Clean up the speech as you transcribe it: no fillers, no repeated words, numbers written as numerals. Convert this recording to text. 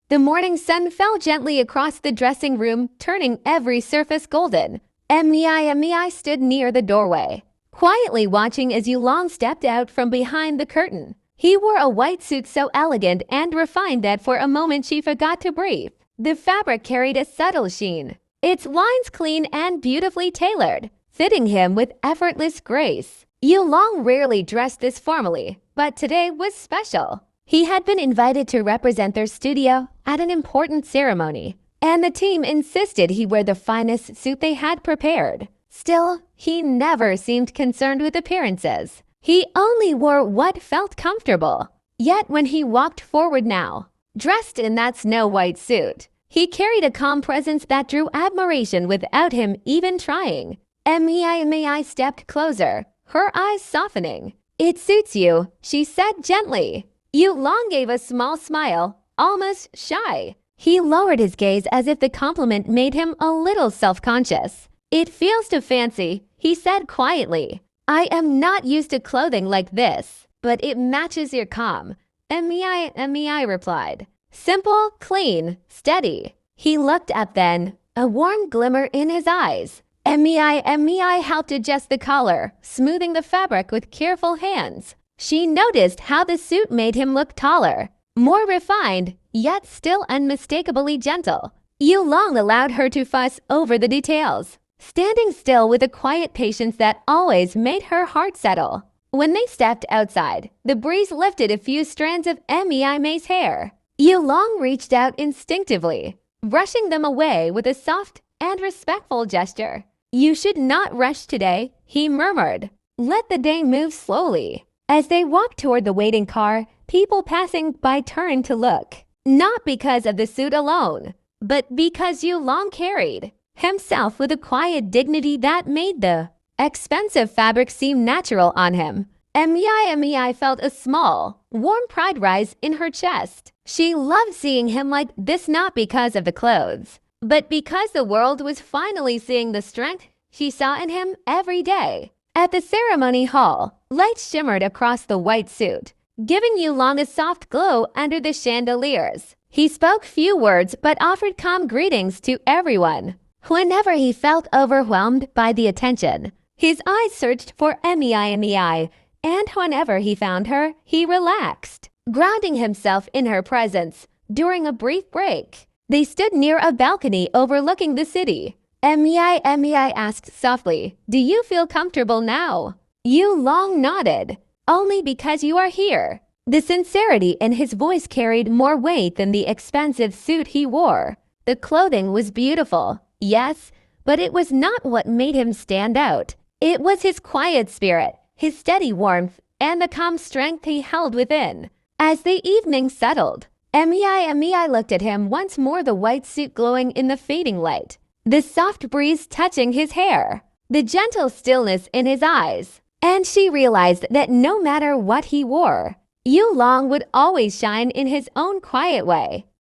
The morning sun fell gently across the dressing room, turning every surface golden. Mei stood near the doorway, quietly watching as Yulong stepped out from behind the curtain. He wore a white suit so elegant and refined that for a moment she forgot to breathe. The fabric carried a subtle sheen, its lines clean and beautifully tailored, fitting him with effortless grace. Yulong rarely dressed this formally, but today was special. He had been invited to represent their studio at an important ceremony, and the team insisted he wear the finest suit they had prepared. Still, he never seemed concerned with appearances. He only wore what felt comfortable. Yet when he walked forward now, dressed in that snow-white suit, he carried a calm presence that drew admiration without him even trying. Mei stepped closer, her eyes softening. "It suits you," she said gently. Yulong gave a small smile, almost shy. He lowered his gaze as if the compliment made him a little self-conscious. "It feels too fancy," he said quietly. "I am not used to clothing like this, but it matches your calm." Mei replied. "Simple, clean, steady." He looked up then, a warm glimmer in his eyes. Mei helped adjust the collar, smoothing the fabric with careful hands. She noticed how the suit made him look taller, more refined, yet still unmistakably gentle. Yulong allowed her to fuss over the details, standing still with a quiet patience that always made her heart settle. When they stepped outside, the breeze lifted a few strands of Mei's hair. Yulong reached out instinctively, brushing them away with a soft and respectful gesture. "You should not rush today," he murmured. "Let the day move slowly." As they walked toward the waiting car, people passing by turned to look, not because of the suit alone, but because Yulong carried himself with a quiet dignity that made the expensive fabric seem natural on him. Mei felt a small, warm pride rise in her chest. She loved seeing him like this, not because of the clothes, but because the world was finally seeing the strength she saw in him every day. At the ceremony hall, lights shimmered across the white suit, giving Yulong a soft glow under the chandeliers. He spoke few words but offered calm greetings to everyone. Whenever he felt overwhelmed by the attention, his eyes searched for Mei, and whenever he found her, he relaxed, grounding himself in her presence. During a brief break, they stood near a balcony overlooking the city. Mei asked softly, "Do you feel comfortable now?" Yulong nodded. "Only because you are here." The sincerity in his voice carried more weight than the expensive suit he wore. The clothing was beautiful, yes, but it was not what made him stand out. It was his quiet spirit, his steady warmth, and the calm strength he held within. As the evening settled, Mei looked at him once more, the white suit glowing in the fading light, the soft breeze touching his hair, the gentle stillness in his eyes, and she realized that no matter what he wore, Yulong would always shine in his own quiet way.